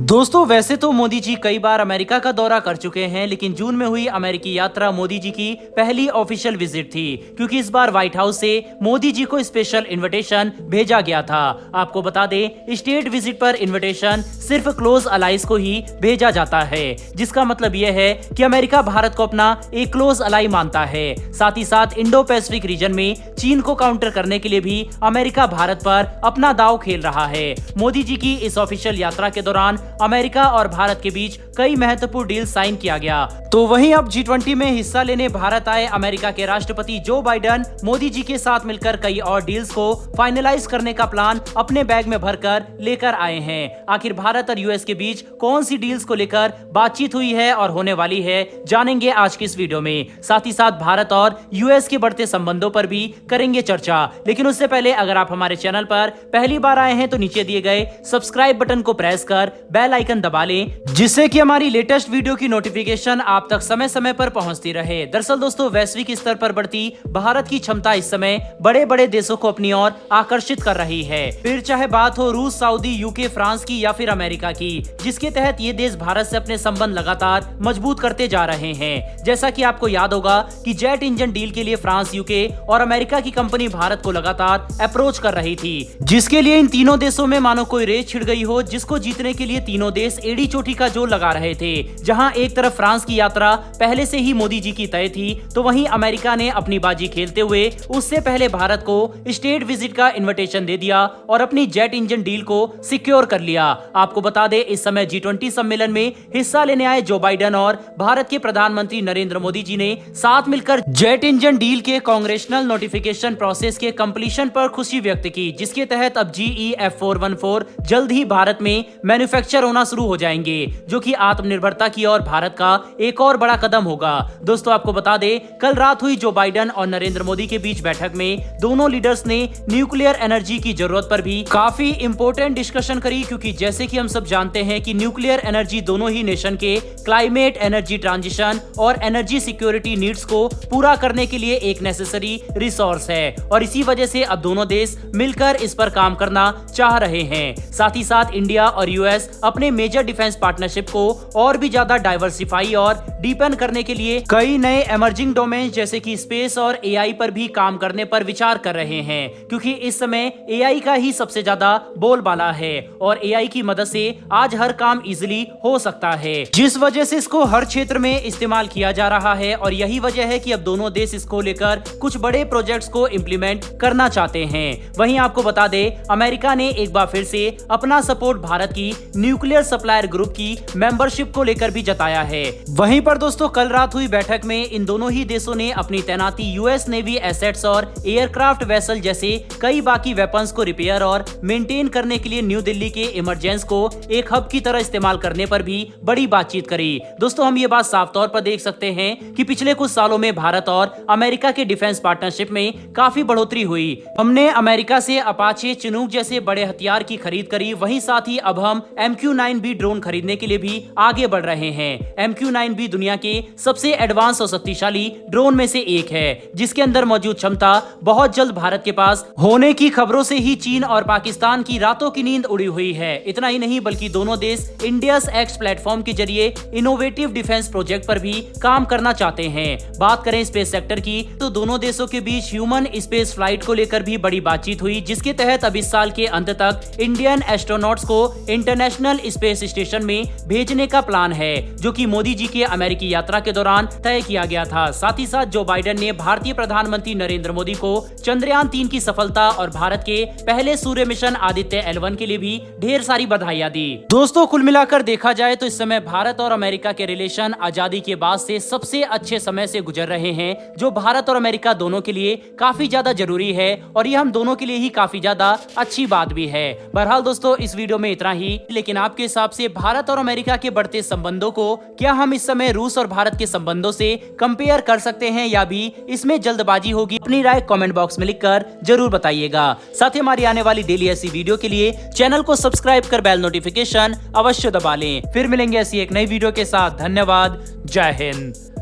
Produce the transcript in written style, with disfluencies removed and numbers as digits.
दोस्तों वैसे तो मोदी जी कई बार अमेरिका का दौरा कर चुके हैं, लेकिन जून में हुई अमेरिकी यात्रा मोदी जी की पहली ऑफिशियल विजिट थी, क्योंकि इस बार व्हाइट हाउस से मोदी जी को स्पेशल इनविटेशन भेजा गया था। आपको बता दें, स्टेट विजिट पर इनविटेशन सिर्फ क्लोज अलाइज को ही भेजा जाता है, जिसका मतलब यह है कि अमेरिका भारत को अपना एक क्लोज अलाई मानता है। साथ ही साथ इंडो पैसिफिक रीजन में चीन को काउंटर करने के लिए भी अमेरिका भारत पर अपना दांव खेल रहा है। मोदी जी की इस ऑफिशियल यात्रा के दौरान अमेरिका और भारत के बीच कई महत्वपूर्ण डील साइन किया गया। तो वहीं अब G20 में हिस्सा लेने भारत आए अमेरिका के राष्ट्रपति जो बाइडेन मोदी जी के साथ मिलकर कई और डील्स को फाइनलाइज करने का प्लान अपने बैग में भरकर लेकर आए हैं। आखिर भारत और यूएस के बीच कौन सी डील्स को लेकर बातचीत हुई है और होने वाली है, जानेंगे आज की इस वीडियो में। साथ ही साथ भारत और यूएस के बढ़ते संबंधों पर भी करेंगे चर्चा। लेकिन उससे पहले अगर आप हमारे चैनल पर पहली बार आए हैं तो नीचे दिए गए सब्सक्राइब बटन को प्रेस कर बेल आइकन दबा लें, जिससे कि हमारी लेटेस्ट वीडियो की नोटिफिकेशन आप तक समय समय पर पहुंचती रहे। दरअसल दोस्तों, वैश्विक स्तर पर बढ़ती भारत की क्षमता इस समय बड़े बड़े देशों को अपनी ओर आकर्षित कर रही है। फिर चाहे बात हो रूस, सऊदी, यूके, फ्रांस की या फिर अमेरिका की, जिसके तहत ये देश भारत से अपने संबंध लगातार मजबूत करते जा रहे हैं। जैसा कि आपको याद होगा कि जेट इंजन डील के लिए फ्रांस, यूके और अमेरिका की कंपनी भारत को लगातार अप्रोच कर रही थी, जिसके लिए इन तीनों देशों में मानो कोई रेस छिड़ गई हो, जिसको जीतने के लिए तीनों देश एड़ी चोटी का जोर लगा रहे थे। जहां एक तरफ फ्रांस की यात्रा पहले से ही मोदी जी की तय थी, तो वहीं अमेरिका ने अपनी बाजी खेलते हुए उससे पहले भारत को स्टेट विजिट का इनविटेशन दे दिया और अपनी जेट इंजन डील को सिक्योर कर लिया। आपको बता दें, इस समय G20 सम्मेलन में हिस्सा लेने आए जो बाइडेन और भारत के प्रधानमंत्री नरेंद्र मोदी जी ने साथ मिलकर जेट इंजन डील के कांग्रेशनल नोटिफिकेशन प्रोसेस के कंप्लीशन पर खुशी व्यक्त की, जिसके तहत अब GE F414 जल्द ही भारत में मैन्युफैक्चर होना शुरू हो जाएंगे, जो कि आत्मनिर्भरता की ओर भारत का एक और बड़ा कदम होगा। दोस्तों आपको बता दें, कल रात हुई जो बाइडेन और नरेंद्र मोदी के बीच बैठक में दोनों लीडर्स ने न्यूक्लियर एनर्जी की जरूरत पर भी काफी इंपॉर्टेंट डिस्कशन करी, क्योंकि जैसे कि हम सब जानते हैं कि न्यूक्लियर एनर्जी दोनों ही नेशन के क्लाइमेट, एनर्जी ट्रांजिशन और एनर्जी सिक्योरिटी नीड्स को पूरा करने के लिए एक नेसेसरी रिसोर्स है, और इसी वजह से अब दोनों देश मिलकर इस पर काम करना चाह रहे हैं। साथ ही साथ इंडिया और यूएस अपने मेजर डिफेंस पार्टनरशिप को और भी ज्यादा डाइवर्सिफाई और डीपन करने के लिए कई नए इमर्जिंग डोमेन जैसे कि स्पेस और एआई पर भी काम करने पर विचार कर रहे हैं, क्योंकि इस समय एआई का ही सबसे ज्यादा बोलबाला है और एआई की मदद से आज हर काम इजीली हो सकता है, जिस वजह से इसको हर क्षेत्र में इस्तेमाल किया जा रहा है। और यही वजह है कि अब दोनों देश इसको लेकर कुछ बड़े प्रोजेक्ट्स को इम्प्लीमेंट करना चाहते हैं। वहीं आपको बता दें, अमेरिका ने एक बार फिर से अपना सपोर्ट भारत की न्यूक्लियर सप्लायर ग्रुप की मेंबरशिप को लेकर भी जताया है। वहीं पर दोस्तों, कल रात हुई बैठक में इन दोनों ही देशों ने अपनी तैनाती यूएस नेवी एसेट्स और एयरक्राफ्ट वेसल जैसे कई बाकी वेपन्स को रिपेयर और मेंटेन करने के लिए न्यू दिल्ली के इमरजेंस को एक हब की तरह इस्तेमाल करने पर भी बड़ी बातचीत करी। दोस्तों हम ये बात साफ तौर पर देख सकते हैं कि पिछले कुछ सालों में भारत और अमेरिका के डिफेंस पार्टनरशिप में काफी बढ़ोतरी हुई। हमने अमेरिका से अपाचे, चिनूक जैसे बड़े हथियार की खरीद करी, वहीं साथ ही अब हम MQ-9B ड्रोन खरीदने के लिए भी आगे बढ़ रहे हैं। MQ-9B दुनिया के सबसे एडवांस और शक्तिशाली ड्रोन में से एक है, जिसके अंदर मौजूद क्षमता बहुत जल्द भारत के पास होने की खबरों से ही चीन और पाकिस्तान की रातों की नींद उड़ी हुई है। इतना ही नहीं, बल्कि दोनों देश इंडियस एक्स प्लेटफॉर्म के जरिए इनोवेटिव डिफेंस प्रोजेक्ट पर भी काम करना चाहते हैं। बात करें स्पेस सेक्टर की, तो दोनों देशों के बीच ह्यूमन स्पेस फ्लाइट को लेकर भी बड़ी बातचीत हुई, जिसके तहत अब इस साल के अंत तक इंडियन एस्ट्रोनॉट्स को इंटरनेशनल स्पेस स्टेशन में भेजने का प्लान है, जो कि मोदी जी के अमेरिकी यात्रा के दौरान तय किया गया था। साथ ही साथ जो बाइडेन ने भारतीय प्रधानमंत्री नरेंद्र मोदी को चंद्रयान 3 की सफलता और भारत के पहले सूर्य मिशन आदित्य L1 के लिए भी ढेर सारी बधाइयां दी। दोस्तों कुल मिलाकर देखा जाए तो इस समय भारत और अमेरिका के रिलेशन आजादी के बाद से सबसे अच्छे समय से गुजर रहे हैं, जो भारत और अमेरिका दोनों के लिए काफी ज्यादा जरूरी है, और ये हम दोनों के लिए ही काफी ज्यादा अच्छी बात भी है। बहरहाल दोस्तों, इस वीडियो में इतना ही। लेकिन आपके हिसाब से भारत और अमेरिका के बढ़ते संबंधों को क्या हम इस समय रूस और भारत के संबंधों से कंपेयर कर सकते हैं, या भी इसमें जल्दबाजी होगी? अपनी राय कमेंट बॉक्स में लिखकर जरूर बताइएगा। साथ ही हमारी आने वाली डेली ऐसी वीडियो के लिए चैनल को सब्सक्राइब कर बेल नोटिफिकेशन अवश्य दबा लें। फिर मिलेंगे ऐसी एक नई वीडियो के साथ। धन्यवाद। जय हिंद।